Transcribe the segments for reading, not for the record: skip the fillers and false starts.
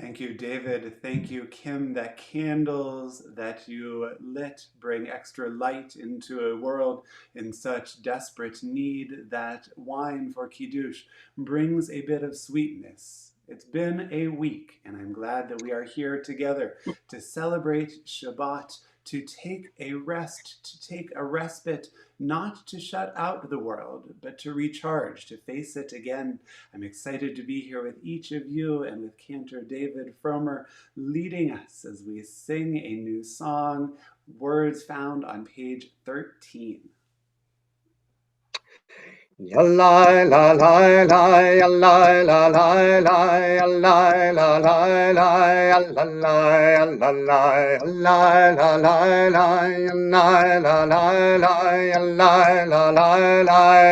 Thank you, David. Thank you, Kim. That candles that you lit bring extra light into a world in such desperate need. That wine for Kiddush brings a bit of sweetness. It's been a week, and I'm glad that we are here together to celebrate Shabbat, to take a rest, to take a respite, not to shut out the world, but to recharge, to face it again. I'm excited to be here with each of you and with Cantor David Fromer leading us as we sing a new song, words found on page 13. Yalla la la la yalla la la la yalla la la la yalla la la la yalla la la la yalla la la la yalla la la la yalla la la la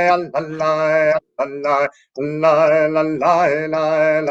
la la la la la la la la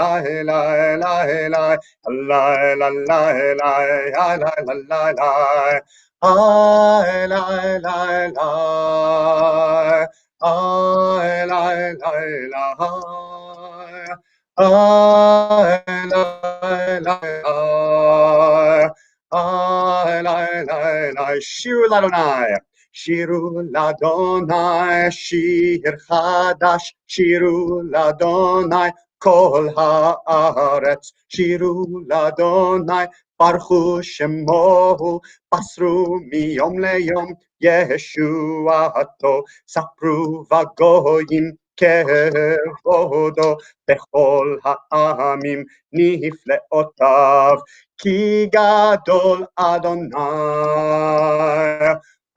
I Shiru Ladonai, Shiru Ladonai, Shir Chadash, Shiru Ladonai, Kol Haaretz, Shiru Ladonai, Baruch Shemohu, Basru miyom leyom, Yeshuato, Sapru vagoyim kevodo, Bechol ha'amim nifleotav, Ki gadol Adonai,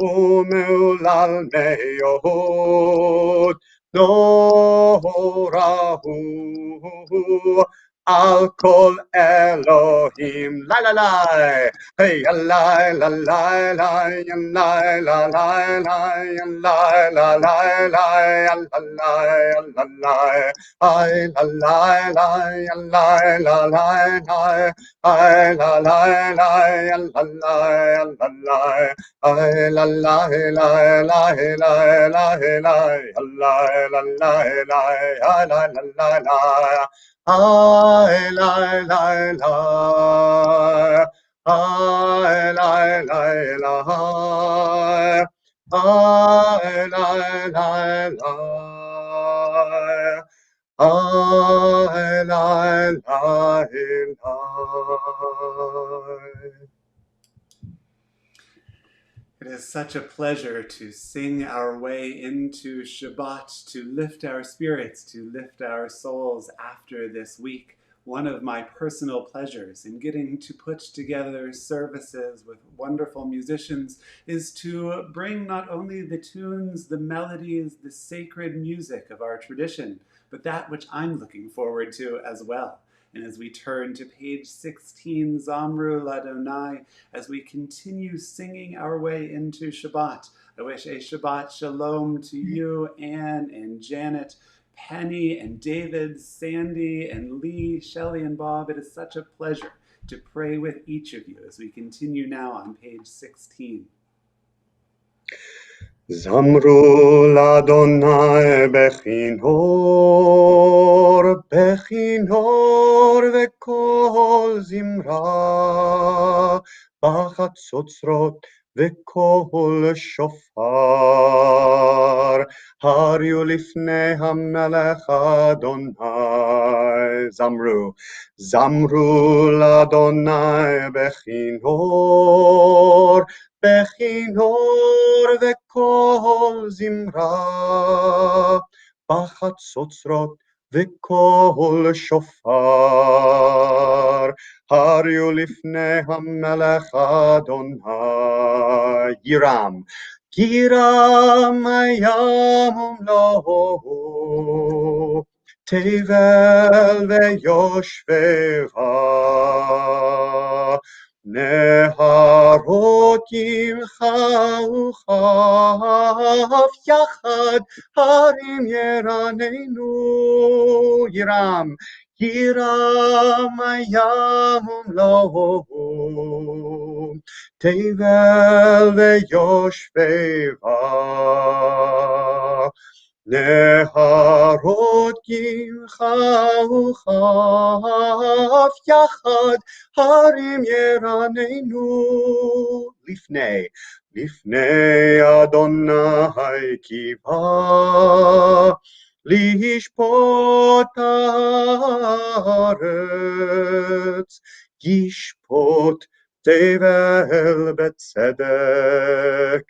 Umeulal meod, Norahu, Al kol Elohim, la la la. Hey, la la la la la la la la la la la la I la la la la la la I la la la la la I la la la la la I la la la I la la la I la la la I la la la. It is such a pleasure to sing our way into Shabbat, to lift our spirits, to lift our souls after this week. One of my personal pleasures in getting to put together services with wonderful musicians is to bring not only the tunes, the melodies, the sacred music of our tradition, but that which I'm looking forward to as well. And as we turn to page 16, Zamru Ladonai, as we continue singing our way into Shabbat, I wish a Shabbat Shalom to you, Anne and Janet, Penny and David, Sandy and Lee, Shelley and Bob. It is such a pleasure to pray with each of you as we continue now on page 16. Zamru l'Adonai bechinor, bechinor vekol zimra, bachatzotzrot vekol shofar, hariu lifnei hamelech Adonai. Zamru, Zamru l'Adonai bechinor, bechinor vekol zimra, bachatzotzrot vekol shofar, hariu lifnei hamelech Adonai. Yiram, Yiram hayam lo, tevel veyoshveva, נהרות ימחאו כף יחד, הרים ירננו. ירם, ירם הים ומלואו, תבל ויושביה, נהרות קמחה וכף יחד הרים ירננו לפני אדוני כי בא לשפוט הארץ, ישפוט תבל בצדק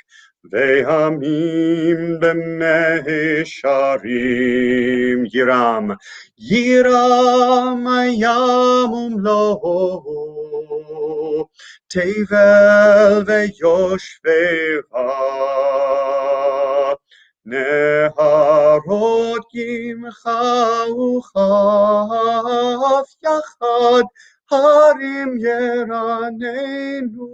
ועמים במישרים. יירם הים ומלואו, תבל ויושביה, נהרות קמחה וכף יחד הרים ירננו.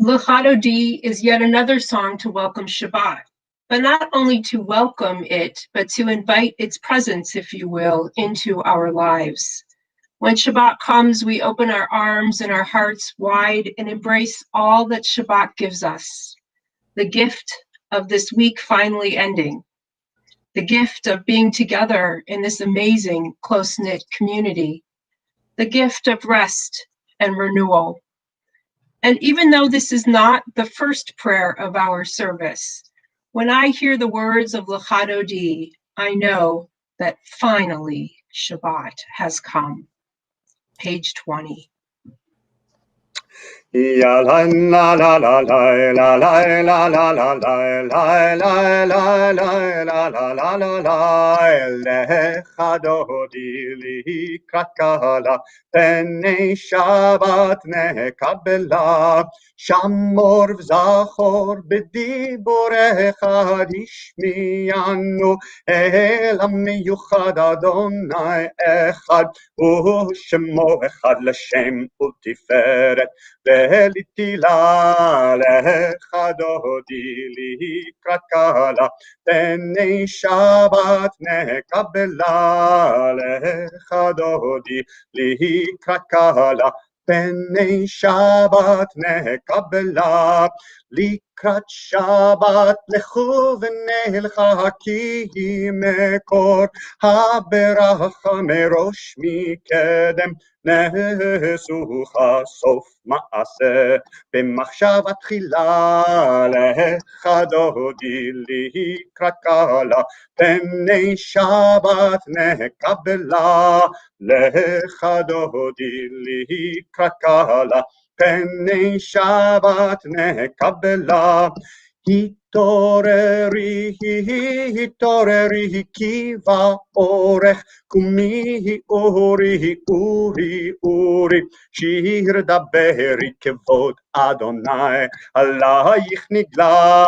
Lechato D is yet another song to welcome Shabbat, but not only to welcome it, but to invite its presence, if you will, into our lives. When Shabbat comes, we open our arms and our hearts wide and embrace all that Shabbat gives us. The gift of this week finally ending, the gift of being together in this amazing, close-knit community, the gift of rest and renewal. And even though this is not the first prayer of our service, when I hear the words of Lechato D, I know that finally Shabbat has come. Page 20. Ya la la la la la la la la la la la la la la la la Lechato di likrat kala pnei Shabbat nekabela שמור וזכור בדיבורך השמיענו אל המיוחד אדוני אחד ושמו אחד לשם ולתפארת ולתהילה Lechato di likrat kala pnei Shabbat nekabela Lechato di likrat kala פני שבת נקבלה, לקראת שבת לכו ונלכה, כי מקור הברכה מראש מקדם, נשוך סוף מעשה במחשבה תחילה. Lechato di likrat kala פני שבת נקבלה, Lechato di likrat kala פני שבת נקבלה. התעוררי כי באורך קומי אורי אורי שיר דברי כבוד אדוני עלייך נגלה.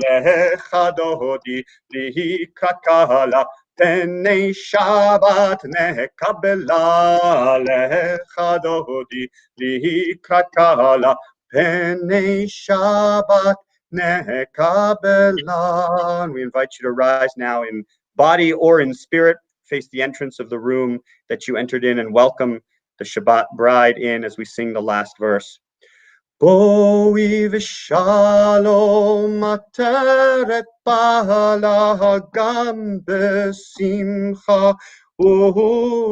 Lechato di likrat kala פני שבת נקבלה. Lechato di likrat kala פני שבת nekabela. We invite you to rise now in body or in spirit, face the entrance of the room that you entered in, and welcome the Shabbat bride in as we sing the last verse. בואי ושלום עטרת בעלה גם בשמחה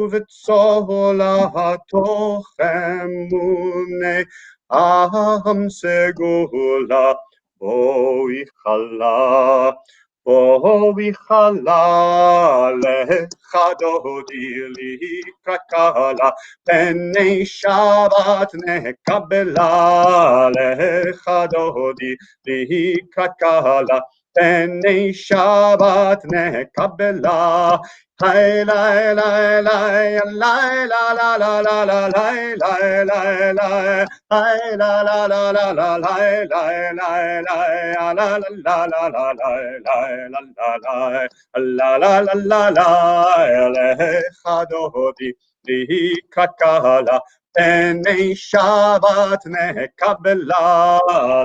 ובצולה תוך אמוני עם סגולה. בואי חלה Lechato di likrat kala פני שבת נקבלה. Lechato di likrat kala פני שבת נקבלה. Hey la la la la la la la la la la la la la hey la la la la la la la la la la la la la la la la Lechato di likrat kala פני שבת נקבלה.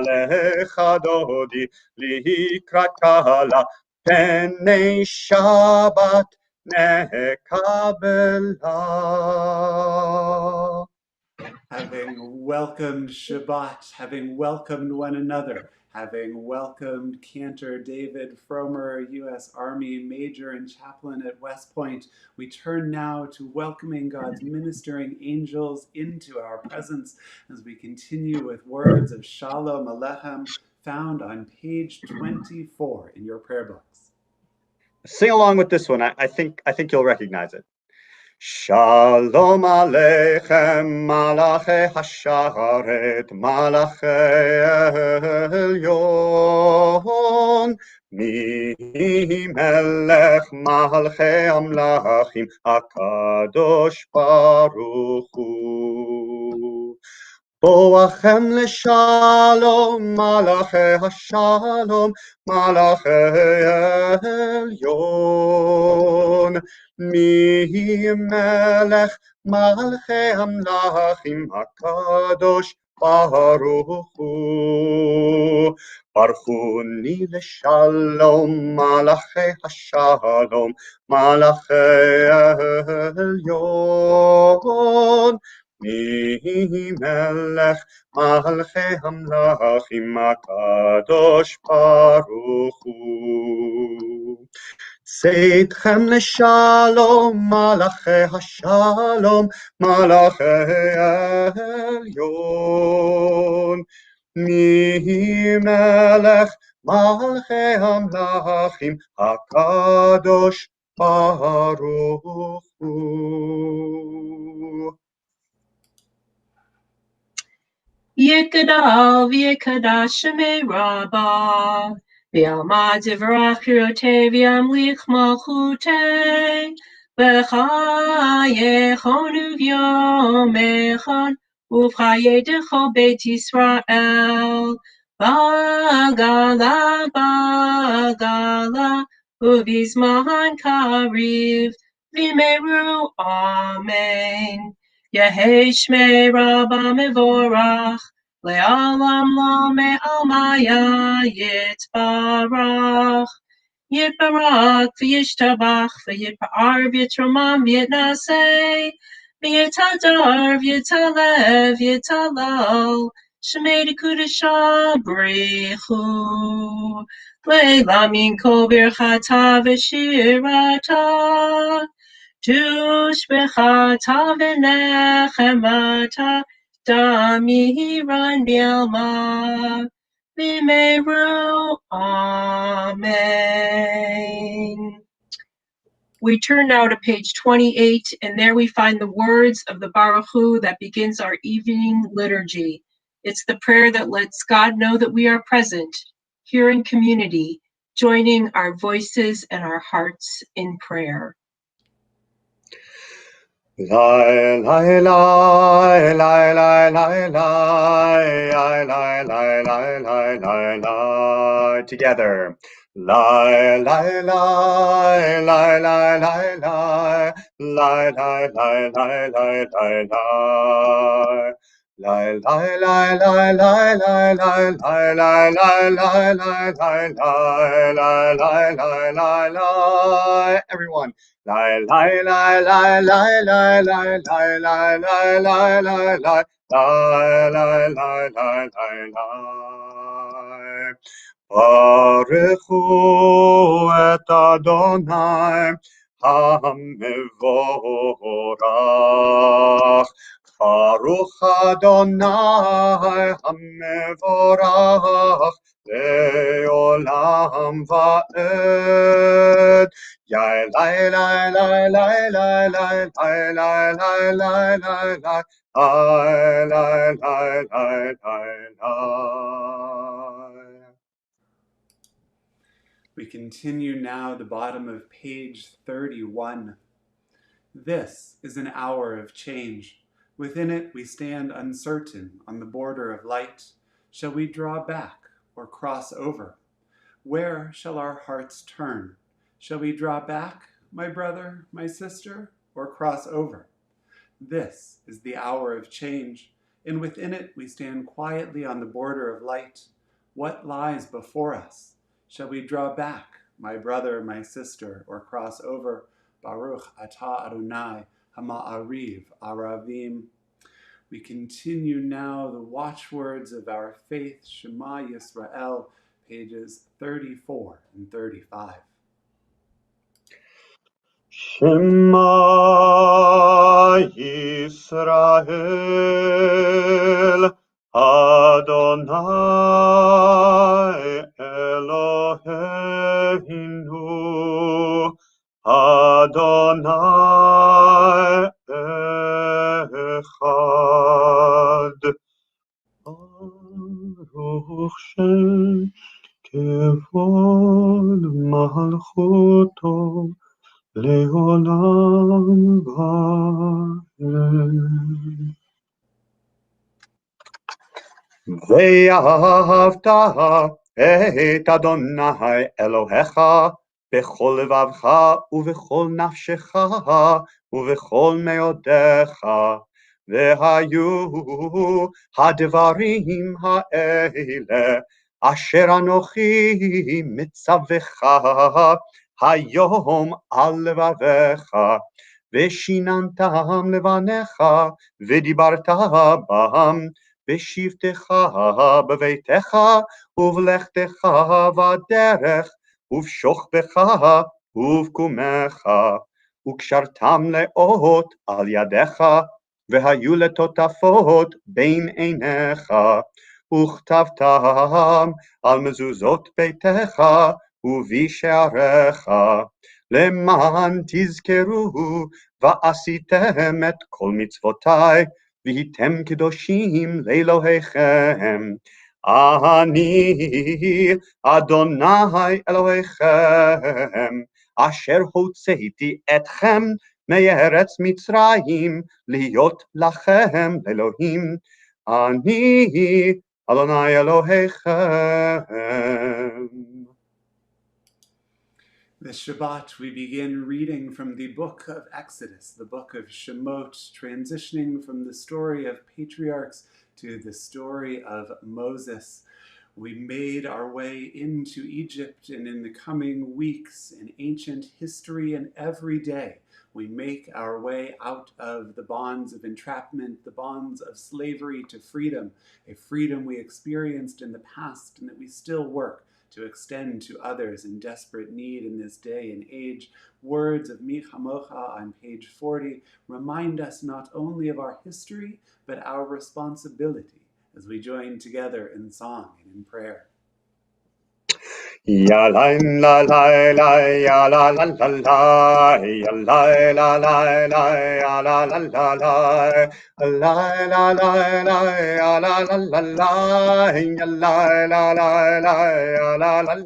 Lechato di likrat kala פני שבת nekabela. Have having welcomed Shabbat, having welcomed one another, having welcomed Cantor David Fromer, U.S. Army Major and Chaplain at West Point, we turn now to welcoming God's ministering angels into our presence as we continue with words of Shalom Aleichem found on page 24 in your prayer books. Sing along with this one. I think you'll recognize it. Shalom Aleichem, Malachei Hasharet, Malachei Elyon, Mi Melech Malchei Amlachim, HaKadosh Baruch Hu. Boachem leshalom, Malachei Hashalom, Malachei Elyon. Mi melech malchei amlachim HaKadosh Baruch Hu. Baruchuni leshalom, Malachei Hashalom, Malachei Elyon. Mi melech malchei amlachim HaKadosh Baruch Hu. Seitchem leshalom, Malachei Hashalom, Malachei Elyon. Mi melech malchei amlachim HaKadosh Baruch Hu. Yikadal v'yikadash shemei Rabbah, v'yalmad divrach hirotei v'yamlich malchutei, v'chayechonu v'yom echad, uv'chayedecho beit Yisrael, b'gala, b'gala, uv'izman kariv, v'meru, amen. Yehei shmei Rabbah mevorach, le'alam lo me'almaya yitbarach. Yitbarach v'yishtabach v'yitpa'ar v'yitromam v'yitnaseh, v'yitadar v'yitalev v'yitalal, shmei dekudesha brichu. Le'lam yinkol birchata v'shirata, Tushbechata v'nechemata, damiran bielma, v'meru, amen. We turn now to page 28, and there we find the words of the Baruch Hu that begins our evening liturgy. It's the prayer that lets God know that we are present, here in community, joining our voices and our hearts in prayer. Lai lai lai lai lai lai lai lai lai lai lai lai lai together. Lai lai lai lai lai lai lai lai lai lai lai lai lai lai. Lai lai lai lai lai lai lai lai lai lai lai lai lai lai lai lai lai lai. Everyone. Lai lai lai lai lai lai lai lai lai lai lai lai lai lai lai lai lai lai. Baruchu et Adonai HaMevorach. Baruch Adonai HaMevorach le'olam va'ed. Yai lai lai lai lai lai lai lai lai lai lai lai lai lai lai lai lai. We continue now at the bottom of page 31. This is an hour of change. Within it we stand uncertain on the border of light. Shall we draw back or cross over? Where shall our hearts turn? Shall we draw back, my brother, my sister, or cross over? This is the hour of change, and within it we stand quietly on the border of light. What lies before us? Shall we draw back, my brother, my sister, or cross over? Baruch atah Adonai, hama'ariv aravim. We continue now the watchwords of our faith, Shema Yisrael, pages 34 and 35. Shema Yisrael, Adonai Eloheinu, Adonai Echad. Baruch Shem Kevod Malchuto Leolam Vaed. ואהבת את אדוני אלוהיך בכל לבבך ובכל נפשך ובכל מאודיך. והיו הדברים האלה אשר אנוכי מצווך היום על לבביך, ושיננתם לבניך ודיברת בם בשבתך בביתך ובלכתך בדרך ובשוכבך ובקומך, וקשרתם לאות על ידיך והיו לטוטפות בין עיניך, וכתבתם על מזוזות ביתך ובשעריך, למען תזכרו ועשיתם את כל מצוותי והייתם קדושים לאלוהיכם. אני אדוני אלוהיכם אשר הוצאתי אתכם מארץ מצרים להיות לכם אלוהים. אני אדוני אלוהיכם. This Shabbat, we begin reading from the book of Exodus, the book of Shemot, transitioning from the story of patriarchs to the story of Moses. We made our way into Egypt, and in the coming weeks, in ancient history and every day, we make our way out of the bonds of entrapment, the bonds of slavery, to freedom, a freedom we experienced in the past and that we still work to extend to others in desperate need in this day and age. Words of Mi Chamocha on page 40 remind us not only of our history, but our responsibility as we join together in song and in prayer. Ya la la la la ya la la la la ya la la la la ya la la la la la la la la ya la la la la ya la la la la ya la la la la la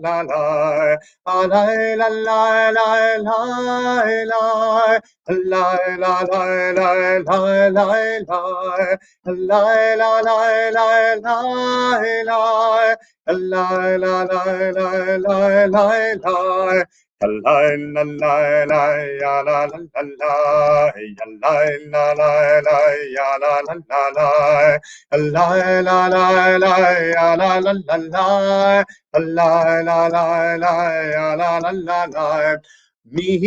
la la la la Mi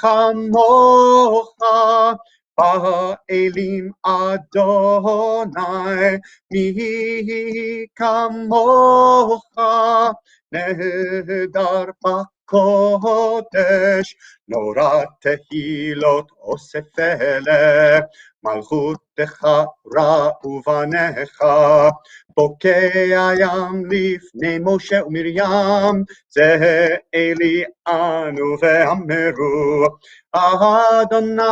chamocha Elim Adonai, mi kamocha, nehedar b'kodesh, nora tehilot osefele, malchutecha ra'u vanecha, בוקע ים לפני משה ומרים, זה אלי אנו ואמרו, אדוני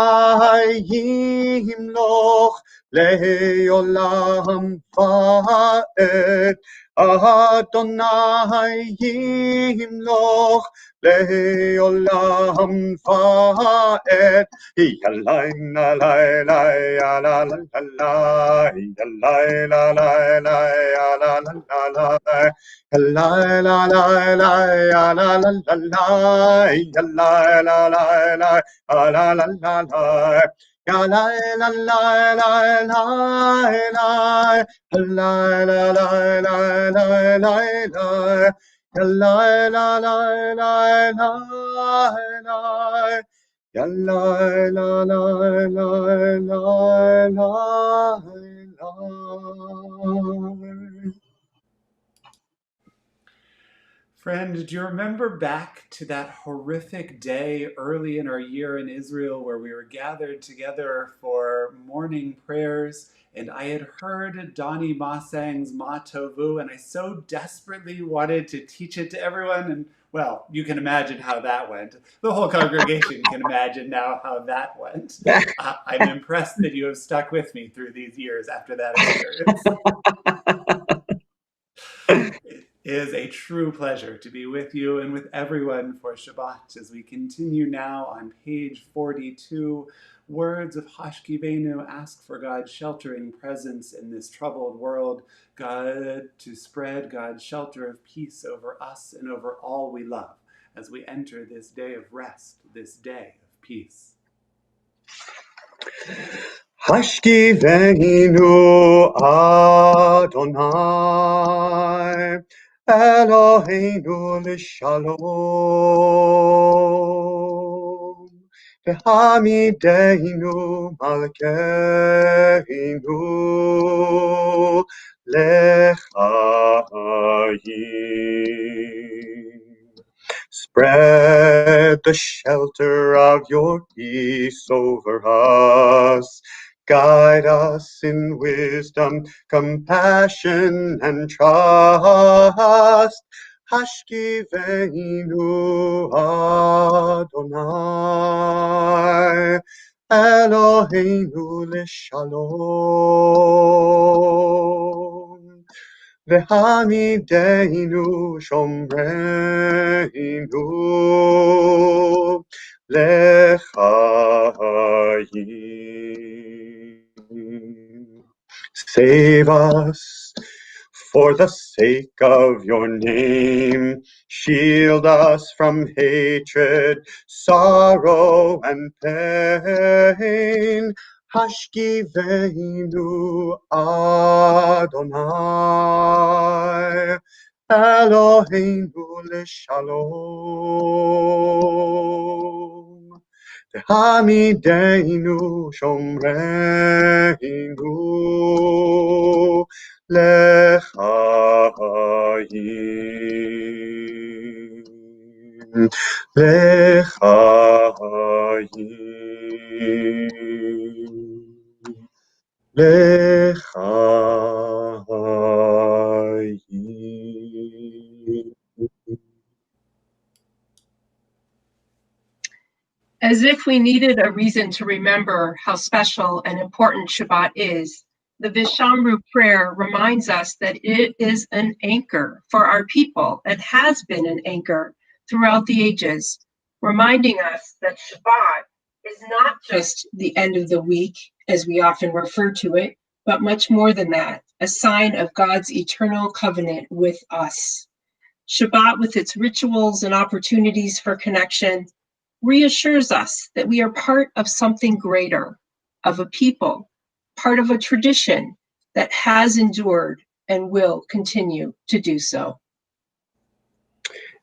ימלוך לעולם ועד, אדוני ימלוך לעולם ועד. יאללה לילה יאללה לילה יאללה לילה יאללה לילה לילה יאללה לילה יאללה לילה יאללה לילה Ya la la la la la la la la la la la la ya la la la la la la ya la la la la la la Friend, do you remember back to that horrific day early in our year in Israel where we were gathered together for morning prayers, and I had heard Donnie Massang's Ma Tovu, and I so desperately wanted to teach it to everyone, and well, you can imagine how that went. The whole congregation can imagine now how that went. I'm impressed that you have stuck with me through these years after that experience. It is a true pleasure to be with you and with everyone for Shabbat as we continue now on page 42. Words of HUC-JIR ask for God's sheltering presence in this troubled world, God to spread God's shelter of peace over us and over all we love as we enter this day of rest, this day of peace. Hashkivenu Adonai Eloheinu l'shalom V'hamideinu malkeinu l'chaim. Spread the shelter of your peace over us. Guide us in wisdom, compassion, and trust. Hashkivenu Adonai Eloheinu l'shalom. V'hamideinu shomreinu l'chaim. Save us for the sake of your name. Shield us from hatred, sorrow, and pain. Hashkivenu Adonai Eloheinu l'shalom. V'hamideinu shomreinu l'chaim. L'chaim. L'chaim. As if we needed a reason to remember how special and important Shabbat is, the Vishamru prayer reminds us that it is an anchor for our people and has been an anchor throughout the ages, reminding us that Shabbat is not just the end of the week, as we often refer to it, but much more than that, a sign of God's eternal covenant with us. Shabbat, with its rituals and opportunities for connection, reassures us that we are part of something greater, of a people, part of a tradition that has endured and will continue to do so.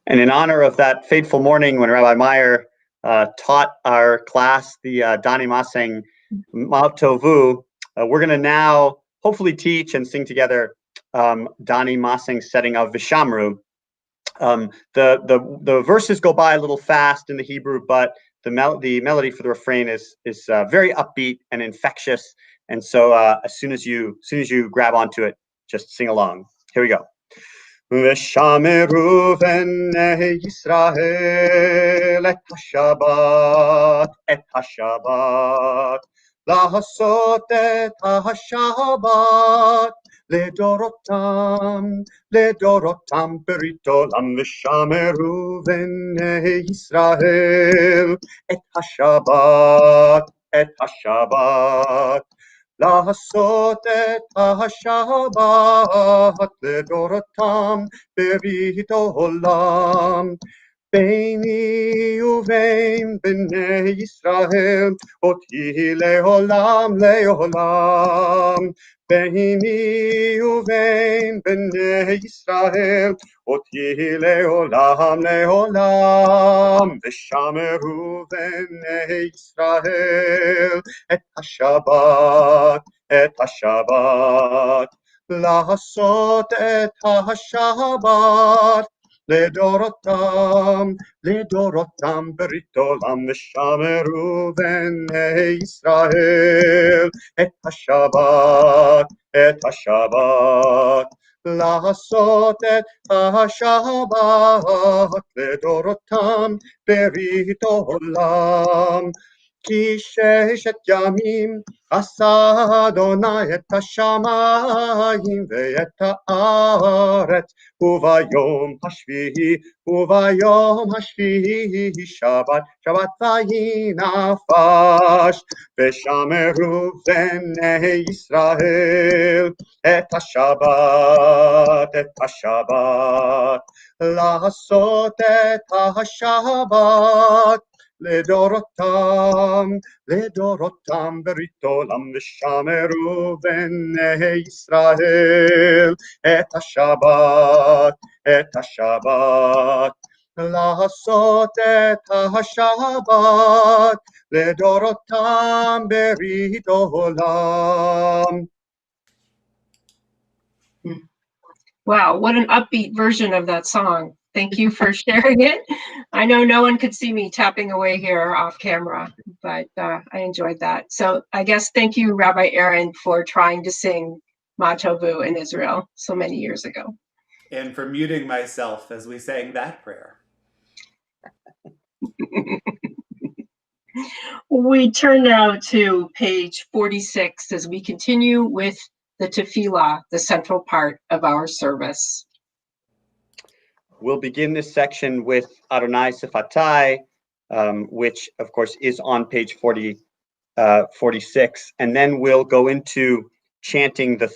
And in honor of that fateful morning when Rabbi Meyer taught our class the Dani Maseng Ma Tovu, we're going to now hopefully teach and sing together Dani Maseng's setting of Vishamru. The verses go by a little fast in the Hebrew, but the melody for the refrain is very upbeat and infectious. And so as soon as you grab onto it, just sing along. Here we go. V'shameru v'nei Yisrael et hashabat לעשות את השבת לדורותם ברית עולם ושמרו בני ישראל את השבת לעשות את השבת לדורותם ברית עולם ביני ובין בני ישראל אותי לעולם לעולם ביני ובין בני ישראל אותי לעולם לעולם ושמרו בני ישראל את השבת לעשות את השבת לדורותם, לדורותם ברית עולם ושמרו בני ישראל את השבת, את השבת. לעשות את השבת לדורותם ברית עולם. כי 6 ימים עשה אדוני את השמיים ואת הארץ, וביום השביעי שבת, שבת ויהי נפש. ושמרו בני ישראל את השבת, את השבת. לעשות את השבת לדורותם, לדורותם ברית עולם ושמרו בני ישראל את השבת, את השבת. לעשות את השבת לדורותם ברית עולם. Wow, what an upbeat version of that song. Thank you for sharing it. I know no one could see me tapping away here off camera, but I enjoyed that. So I guess thank you, Rabbi Aaron, for trying to sing Ma Tovu in Israel so many years ago. And for muting myself as we sang that prayer. We turn now to page 46 as we continue with the tefillah, the central part of our service. We'll begin this section with Adonai Sifatai, which of course is on page 46, and then we'll go into chanting the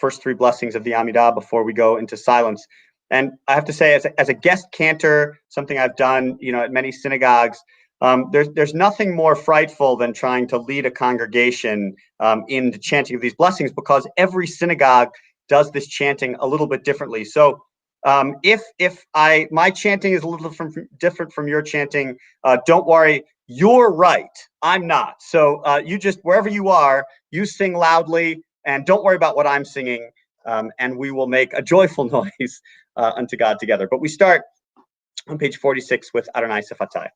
first three blessings of the Amidah before we go into silence. And I have to say, as a guest cantor, something I've done, at many synagogues, there's nothing more frightful than trying to lead a congregation in the chanting of these blessings, because every synagogue does this chanting a little bit differently. So if my chanting is a little different from your chanting, don't worry, you're right, I'm not. So you just, wherever you are, you sing loudly and don't worry about what I'm singing, and we will make a joyful noise unto God together. But we start on page 46 with Adonai Sifatai.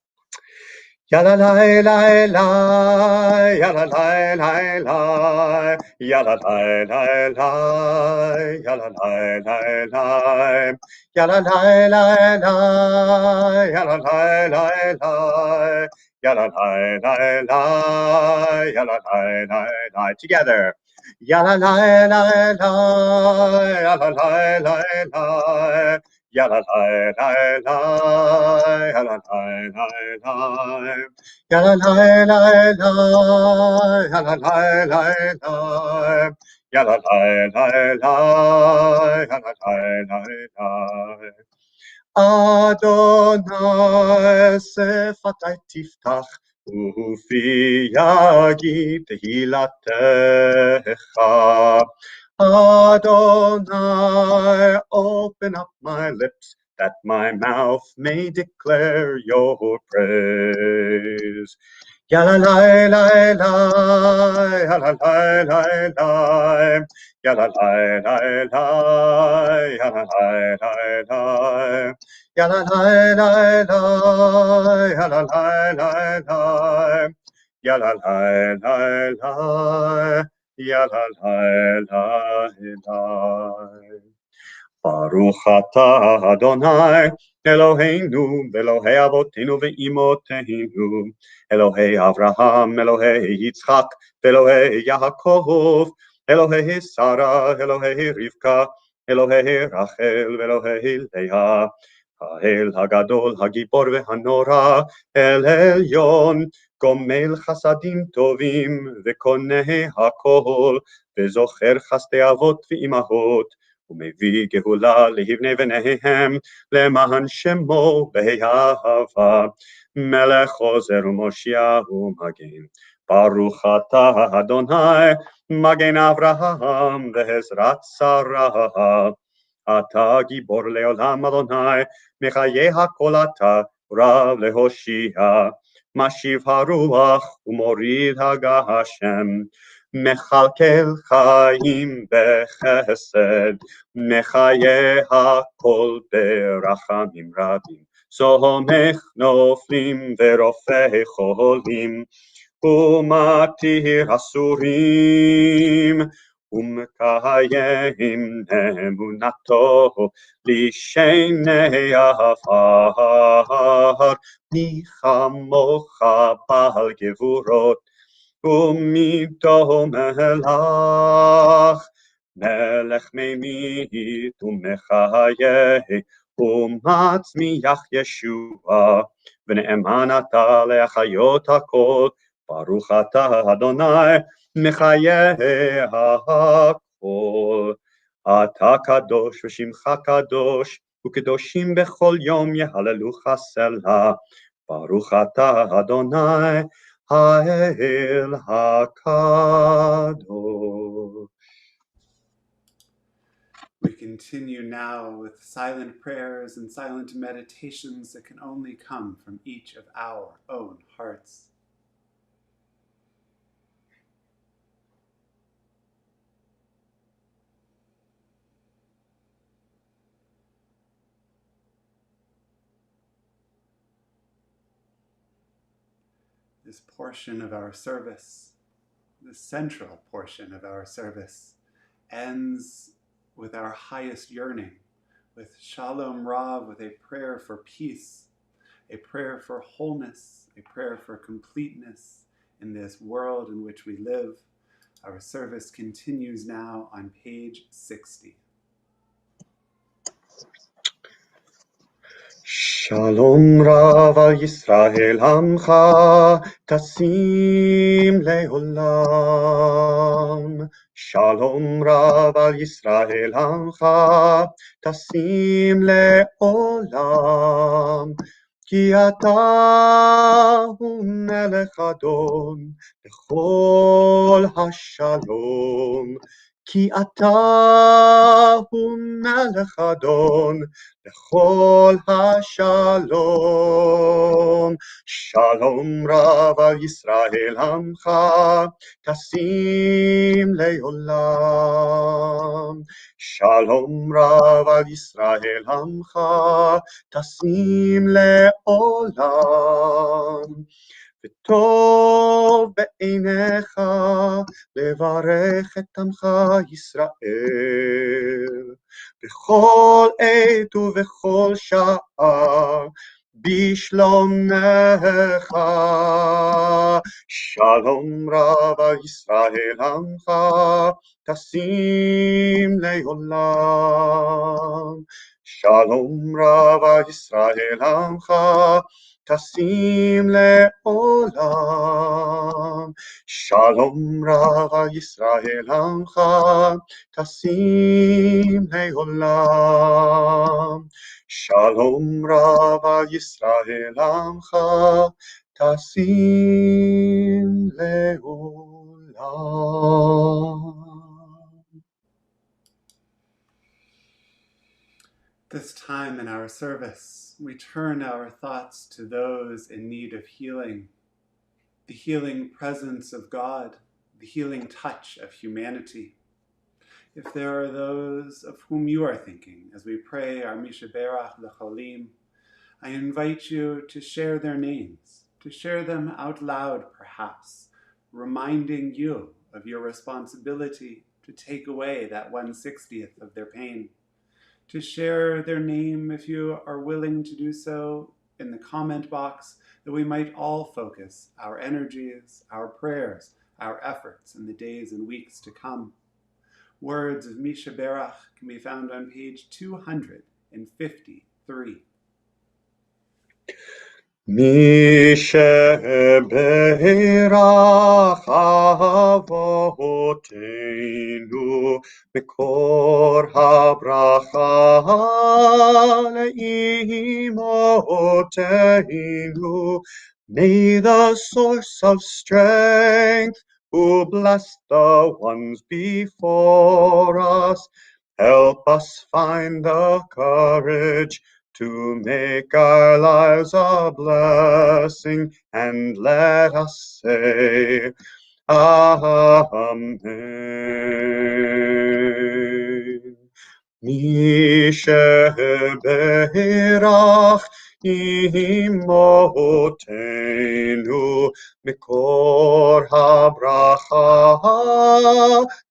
Yalla lai lai lai, yalla lai lai lai, yalla lai lai lai, yalla lai lai lai, yalla lai lai lai, yalla lai lai lai, yalla lai lai lai, yalla lai lai lai. Together. Yalla lai lai lai, yalla lai lai lai. Yalla lai lai lai, yalla lai lai lai, yalla lai lai lai, yalla lai lai lai, yalla lai lai lai, yalla lai lai lai. Adonai sefatai tiftach, ufi yagid tehilatecha. Adonai, open up my lips, that my mouth may declare your praise. Yalla lai lai lai, yalla lai lai lai, yalla lai lai lai, yalla lai lai lai, yalla lai lai lai, yalla lai lai lai, yalla lai lai lai. Yalla lai lai lai. Baruch atah Adonai Eloheinu Elohei Avotenu ve'imoteinu Elohei Avraham Elohei Yitzchak Elohei Yaakov Elohei Sarah Elohei Rivka Elohei Rachel Elohei Leah Ha'el Hagadol Hagibor ve'hanora El Elyon גומל חסדים טובים וקונה הכל וזוכר חסדי אבות ואימהות ומביא גאולה לבני בניהם למען שמו באהבה מלך עוזר ומושיע ומגן ברוך אתה אדוני מגן אברהם ועזרת שרה אתה גיבור לעולם אדוני מחיי הכל אתה רב להושיע משיב הרוח ומוריד הגשם, מכלכל חיים בחסד, מחיה הכל ברחמים רבים, סומך נופלים ורופא חולים, ומתיר אסורים, ומקיים אמונתו לשני עפר, מי כמוך בעל גבורות ומיתו מלך, מלך ממית ומחיה ומצמיח ישועה, ונאמן אתה להחיות הכל, ברוך אתה אדוני מחיה הכל. אתה קדוש ושמך קדוש, וקדושים בכל יום יהללוך סלה, ברוך אתה אדוני האל הקדוש. We continue now with silent prayers and silent meditations that can only come from each of our own hearts. This portion of our service, the central portion of our service, ends with our highest yearning, with Shalom Rav, with a prayer for peace, a prayer for wholeness, a prayer for completeness in this world in which we live. Our service continues now on page 60. Shalom Rav al Yisrael Amcha Tasim Leolam. Shalom Rav al Yisrael Amcha Tasim Leolam. Ki ata hu melech adon bechol hashalom. Ki ata hu melech adon bechol hashalom. Shalom Rav al Yisrael Amcha Tasim Leolam. Shalom Rav al Yisrael Amcha Tasim Leolam. וטוב בעיניך לברך את עמך ישראל בכל עת ובכל שעה בשלומך. שלום רב על ישראל עמך תשים לעולם. שלום רב על ישראל עמך תשים לעולם. שלום רב על ישראל עמך תשים לעולם. שלום רב על ישראל עמך תשים לעולם. This time in our service, we turn our thoughts to those in need of healing, the healing presence of God, the healing touch of humanity. If there are those of whom you are thinking as we pray our Mishaberach L'Cholim, I invite you to share their names, to share them out loud perhaps, reminding you of your responsibility to take away that 1/60th of their pain. To share their name, if you are willing to do so, in the comment box, that we might all focus our energies, our prayers, our efforts in the days and weeks to come. Words of Misha Berach can be found on page 253. Misha Berach Avotenu Mikor HaBracha Le'imotenu. May the source of strength who bless the ones before us help us find the courage to make our lives a blessing, and let us say, Amen. Mi sheberach imotenu mikor habracha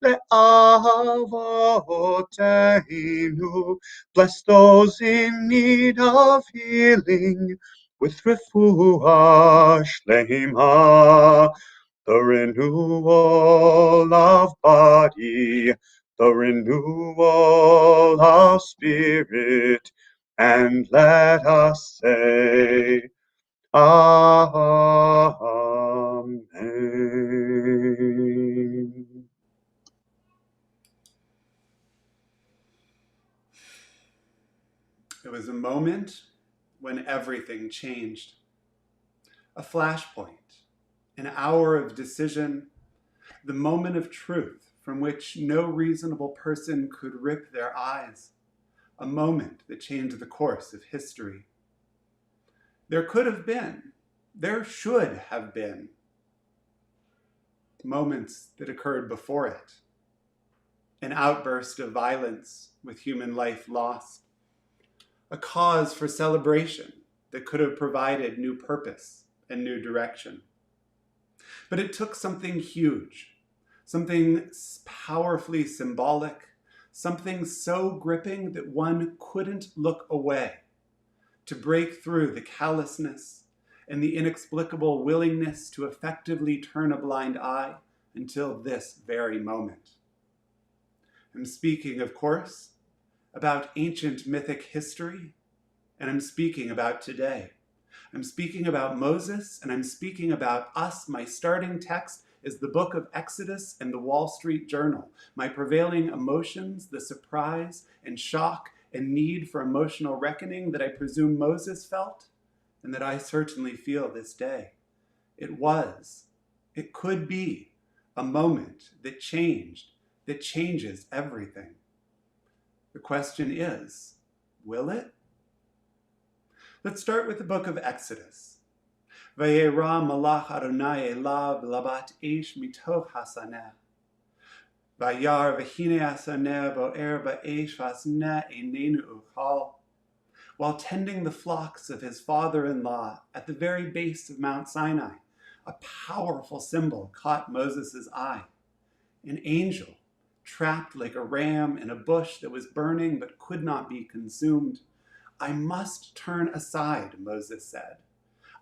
leavotenu. Bless those in need of healing with refuah shlema, the renewal of body, the renewal of spirit, and let us say, Amen. It was a moment when everything changed. A flashpoint, an hour of decision, the moment of truth from which no reasonable person could rip their eyes, a moment that changed the course of history. There could have been, there should have been, moments that occurred before it. An outburst of violence with human life lost. A cause for celebration that could have provided new purpose and new direction. But it took something huge, something powerfully symbolic, something so gripping that one couldn't look away, to break through the callousness and the inexplicable willingness to effectively turn a blind eye until this very moment. I'm speaking, of course, about ancient mythic history, and I'm speaking about today. I'm speaking about Moses, and I'm speaking about us. My starting text is the book of Exodus and the Wall Street Journal. My prevailing emotions, the surprise and shock and need for emotional reckoning that I presume Moses felt, and that I certainly feel this day. It could be a moment that changed, that changes everything. The question is, will it? Let's start with the book of Exodus. Vayera malach Adonai elav labat ish mitoch hasaneh. Vayar v'hine hasaneh bo'er ba'esh v'asneh einenu uchal. While tending the flocks of his father-in-law at the very base of Mount Sinai, a powerful symbol caught Moses' eye. An angel, trapped like a ram in a bush that was burning but could not be consumed. I must turn aside, Moses said.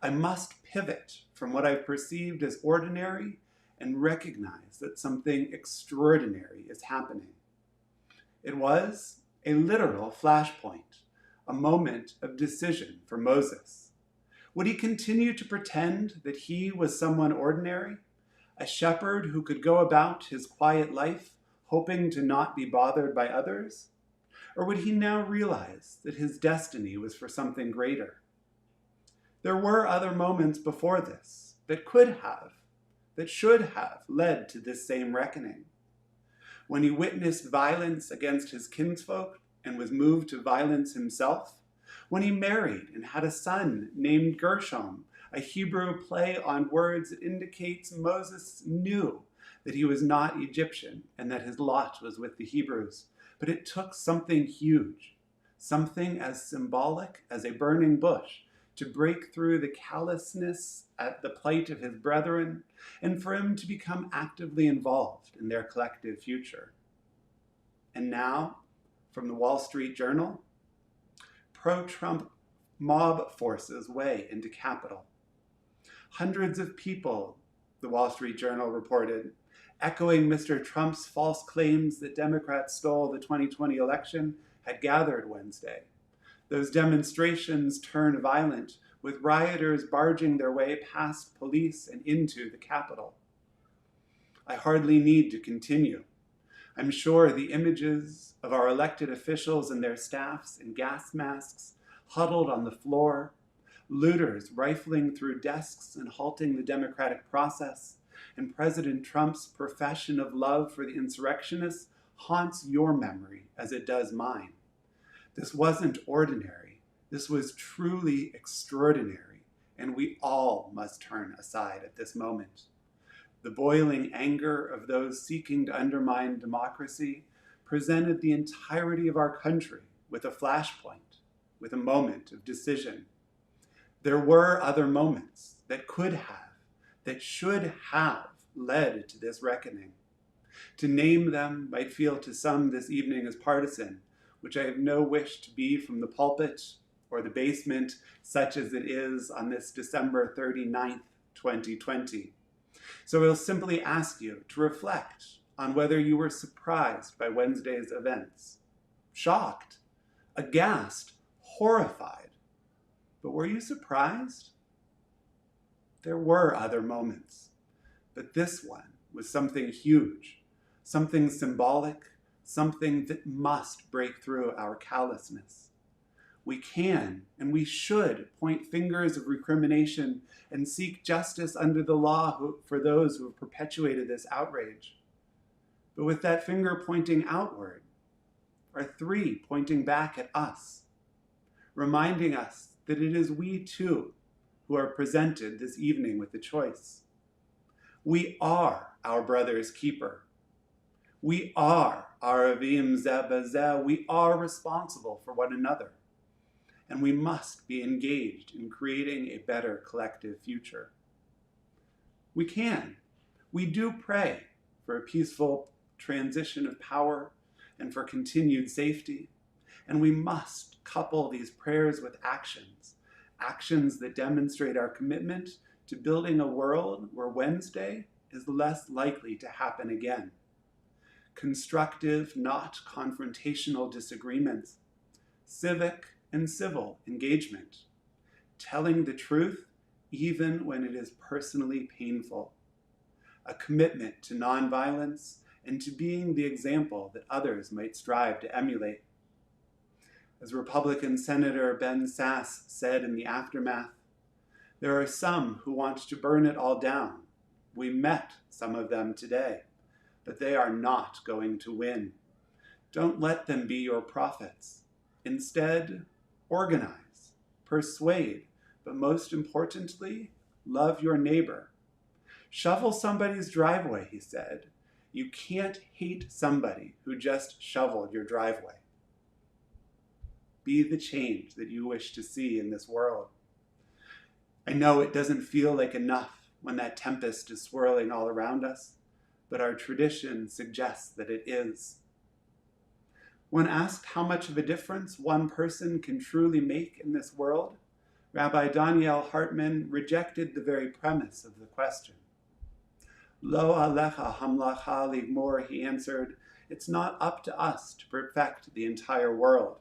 I must pivot from what I perceived as ordinary and recognize that something extraordinary is happening. It was a literal flashpoint, a moment of decision for Moses. Would he continue to pretend that he was someone ordinary, a shepherd who could go about his quiet life, hoping to not be bothered by others? Or would he now realize that his destiny was for something greater? There were other moments before this that could have, that should have led to this same reckoning. When he witnessed violence against his kinsfolk and was moved to violence himself, when he married and had a son named Gershom, a Hebrew play on words that indicates Moses knew that he was not Egyptian and that his lot was with the Hebrews. But it took something huge, something as symbolic as a burning bush, to break through the callousness at the plight of his brethren and for him to become actively involved in their collective future. And now, from the Wall Street Journal, pro-Trump mob forces weigh into Capitol. Hundreds of people, the Wall Street Journal reported, echoing Mr. Trump's false claims that Democrats stole the 2020 election, had gathered Wednesday. Those demonstrations turned violent, with rioters barging their way past police and into the Capitol. I hardly need to continue. I'm sure the images of our elected officials and their staffs in gas masks, huddled on the floor, looters rifling through desks and halting the democratic process, and President Trump's profession of love for the insurrectionists haunts your memory as it does mine. This wasn't ordinary. This was truly extraordinary, and we all must turn aside at this moment. The boiling anger of those seeking to undermine democracy presented the entirety of our country with a flashpoint, with a moment of decision. There were other moments that could have, that should have led to this reckoning. To name them might feel to some this evening as partisan, which I have no wish to be from the pulpit or the basement, such as it is on this December 39th, 2020. So I'll simply ask you to reflect on whether you were surprised by Wednesday's events, shocked, aghast, horrified. But were you surprised? There were other moments, but this one was something huge, something symbolic, something that must break through our callousness. We can and we should point fingers of recrimination and seek justice under the law for those who have perpetuated this outrage. But with that finger pointing outward are three pointing back at us, reminding us that it is we too who are presented this evening with the choice. We are our brother's keeper. We are Aravim Zeh B'Zeh. We are responsible for one another. And we must be engaged in creating a better collective future. We do pray for a peaceful transition of power and for continued safety. And we must couple these prayers with actions that demonstrate our commitment to building a world where Wednesday is less likely to happen again. Constructive, not confrontational disagreements, civic and civil engagement, telling the truth even when it is personally painful, a commitment to nonviolence and to being the example that others might strive to emulate. As Republican Senator Ben Sasse said in the aftermath, there are some who want to burn it all down. We met some of them today, but they are not going to win. Don't let them be your prophets. Instead, organize, persuade, but most importantly, love your neighbor. Shovel somebody's driveway, he said. You can't hate somebody who just shoveled your driveway. Be the change that you wish to see in this world. I know it doesn't feel like enough when that tempest is swirling all around us, but our tradition suggests that it is. When asked how much of a difference one person can truly make in this world, Rabbi Daniel Hartman rejected the very premise of the question. Lo alecha hamlacha ligmor, he answered, it's not up to us to perfect the entire world.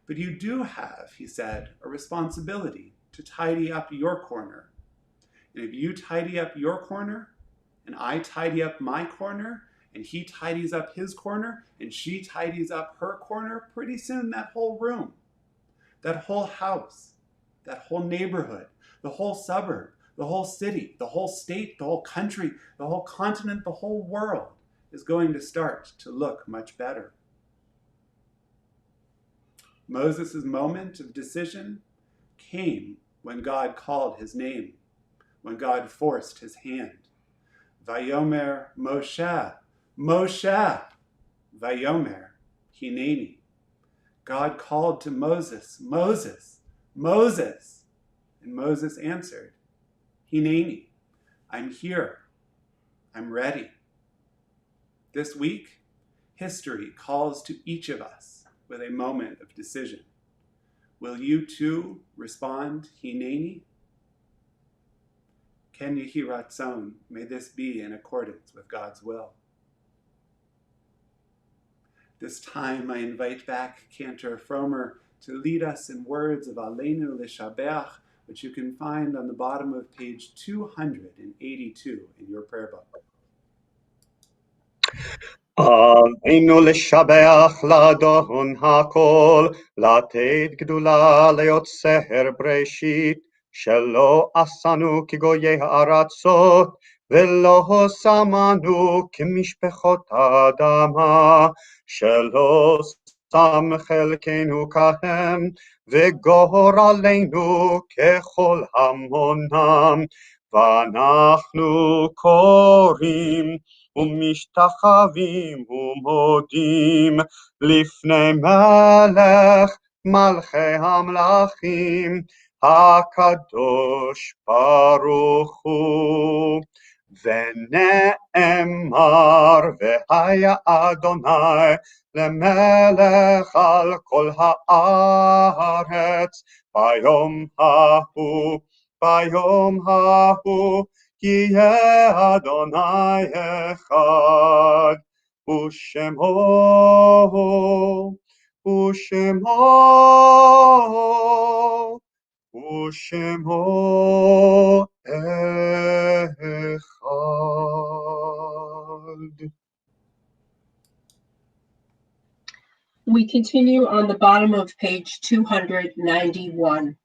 But you do have, he said, a responsibility to tidy up your corner. And if you tidy up your corner, and I tidy up my corner, and he tidies up his corner, and she tidies up her corner, pretty soon that whole room, that whole house, that whole neighborhood, the whole suburb, the whole city, the whole state, the whole country, the whole continent, the whole world is going to start to look much better. Moses' moment of decision came when God called his name, when God forced his hand. Vayomer Moshe, Moshe, Vayomer Hineni. God called to Moses, Moses, Moses. And Moses answered, Hineni, I'm here, I'm ready. This week, history calls to each of us with a moment of decision. Will you too respond, Hineni? Ken Yehi Ratzon, may this be in accordance with God's will. This time I invite back Cantor Fromer to lead us in words of Aleinu L'Shabeach, which you can find on the bottom of page 282 in your prayer book. עלינו לשבח לאדון הכל, לתת גדולה ליוצר בראשית, שלא עשנו כגויי הארצות, ולא שמנו כמשפחות האדמה, שלא שם חלקנו כהם, וגורלנו ככל המונם, ואנחנו קוראים ומשתחווים ומודים לפני מלך מלכי המלכים הקדוש ברוך הוא. ונאמר והיה אדוני למלך על כל הארץ ביום ההוא יהיה אדוני אחד ושמו אחד. We continue on the bottom of page 291.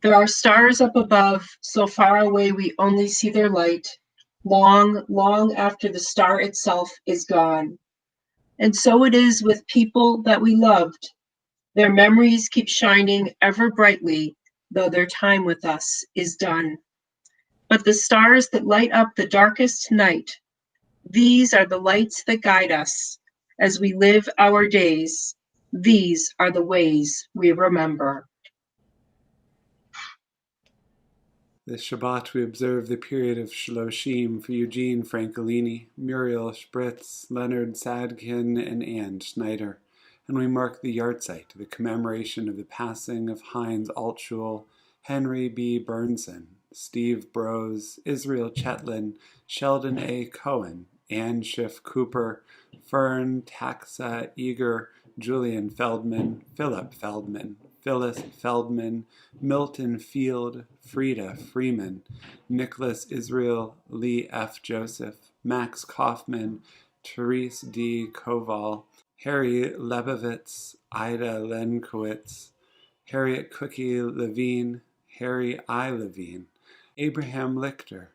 There are stars up above, so far away we only see their light, long, long after the star itself is gone. And so it is with people that we loved. Their memories keep shining ever brightly, though their time with us is done. But the stars that light up the darkest night, these are the lights that guide us as we live our days. These are the ways we remember. This Shabbat we observe the period of Shloshim for Eugene Francolini, Muriel Spritz, Leonard Sadkin, and Ann Schneider. And we mark the yahrzeit, the commemoration of the passing of Heinz Altschul, Henry B. Burnson, Steve Brose, Israel Chetlin, Sheldon A. Cohen, Ann Schiff Cooper, Fern Taxa Eager, Julian Feldman, Philip Feldman, Phyllis Feldman, Milton Field, Frida Freeman, Nicholas Israel, Lee F. Joseph, Max Kaufman, Therese D. Koval, Harry Lebovitz, Ida Lenkowitz, Harriet Cookie Levine, Harry I. Levine, Abraham Lichter,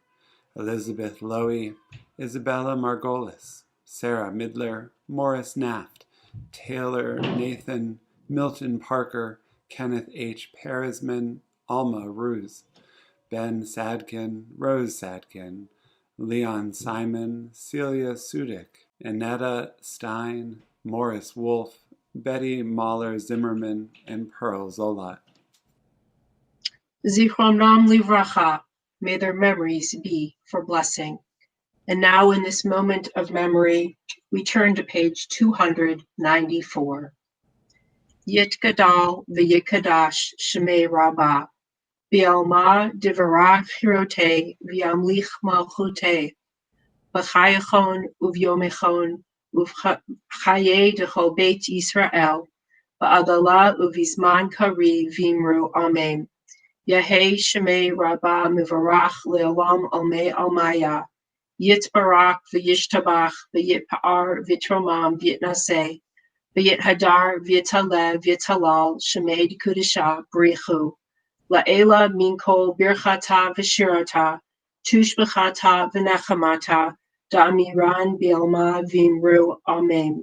Elizabeth Lowy, Isabella Margolis, Sarah Midler, Morris Naft, Taylor Nathan, Milton Parker, Kenneth H. Peresman, Alma Ruse, Ben Sadkin, Rose Sadkin, Leon Simon, Celia Sudik, Annetta Stein, Morris Wolfe, Betty Mahler Zimmerman, and Pearl Zolat. Zichronam livracha, may their memories be for blessing. And now in this moment of memory, we turn to page 294. Yitgadal v'yikadash shemei rabbah, v'alma divarach hirote v'amlich malchute, v'chayachon uv'yomechon uv'chaye dechol beit Yisrael, v'adala uv'izman kari v'imru amen. Yahei shemei rabbah mivarach le'olam almei almaya, Yitbarach v'yishtabach v'yitpa'ar v'tromam v'yitnaseh, v'yithadar v'yitaleh v'yitalal shemed kudisha b'richu, la'ela minkol birchata v'shirata, tushbechata v'nechamata, da'amiran b'ilma v'imru amen.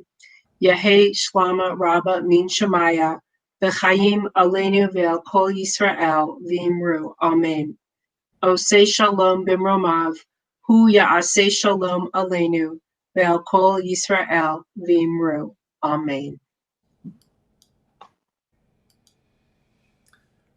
Yahei shlama rabba min shemaya, v'chayim aleinu v'el kol Yisrael v'imru amen. Osei shalom b'mromav, Hu ya'aseh shalom aleinu, ve'al kol Yisrael v'imru. Amen.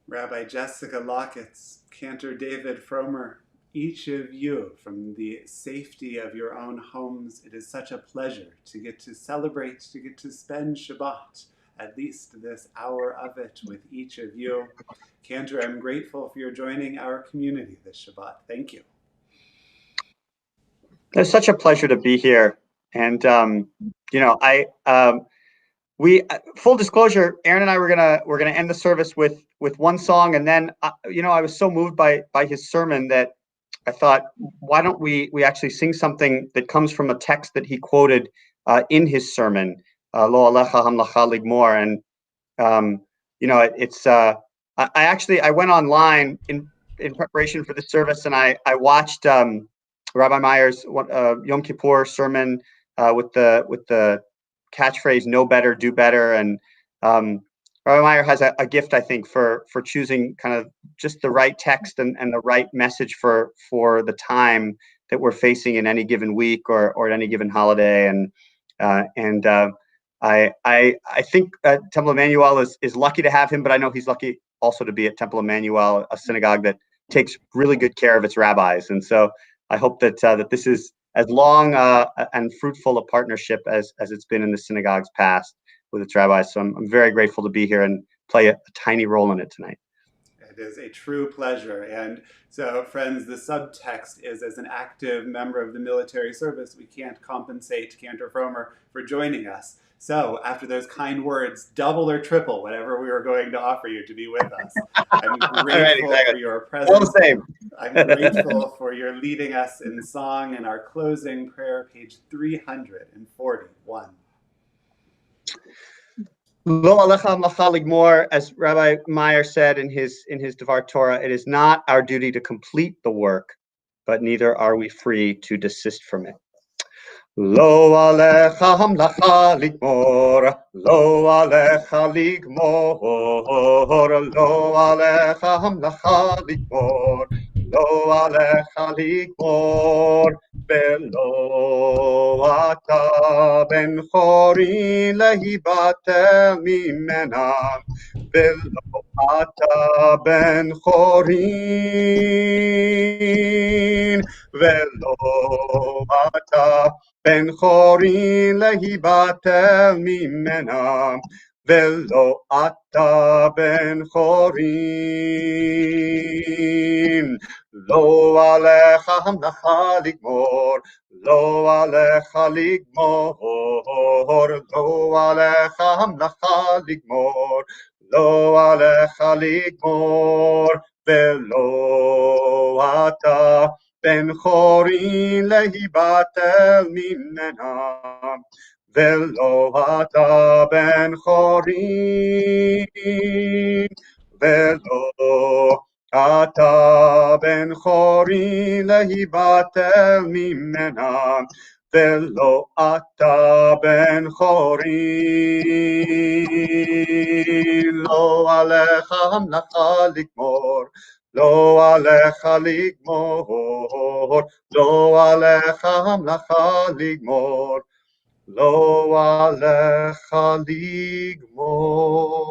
Rabbi Jessica Lockitz, Cantor David Fromer, each of you from the safety of your own homes, it is such a pleasure to get to celebrate, to get to spend Shabbat, at least this hour of it with each of you. Cantor, I'm grateful for your joining our community this Shabbat. Thank you. It's such a pleasure to be here. And, we full disclosure, Aaron and I were gonna end the service with one song, and then I was so moved by his sermon that I thought, why don't we actually sing something that comes from a text that he quoted in his sermon, Lo alecha hamlacha ligmor. And I went online in preparation for the service, and I watched Rabbi Meyer's Yom Kippur sermon with the catchphrase "Know better, do better," and Rabbi Meyer has a gift, I think, for choosing kind of just the right text and the right message for the time that we're facing in any given week or at any given holiday. And I think Temple Emanuel is lucky to have him, but I know he's lucky also to be at Temple Emanuel, a synagogue that takes really good care of its rabbis. And so I hope that that this is as long and fruitful a partnership as it's been in the synagogue's past with its rabbis. So I'm very grateful to be here and play a tiny role in it tonight. It is a true pleasure. And so, friends, the subtext is, as an active member of the military service, we can't compensate Cantor Fromer for joining us. So, after those kind words, double or triple whatever we were going to offer you to be with us. I'm grateful for your presence. All the same. I'm grateful for your leading us in song and our closing prayer, page 341. Lo alecha mlacha ligmor, as Rabbi Meyer said in his Devar Torah, it is not our duty to complete the work, but neither are we free to desist from it. Lo alecha mlacha ligmor, lo alecha ligmor, lo alecha mlacha ligmor, lo alecha ligmor. ולא אתה בן חורי להיבטל ממנה, ולא אתה בן חורי, ולא אתה בן חורי להיבטל ממנה, ולא אתה בן חורין. לא עליך המלאכה לגמור, לא עליך לגמור, לא עליך המלאכה לגמור, לא עליך לגמור, ולא אתה בן חורין להיבטל ממנה, ולא אתה בן חורין, ולא אתה בן חורין להיבטל ממנה, ולא אתה בן חורין. לא עליך המלאכה לגמור, לא עליך לגמור, לא עליך המלאכה לגמור, לא עליך לגמור.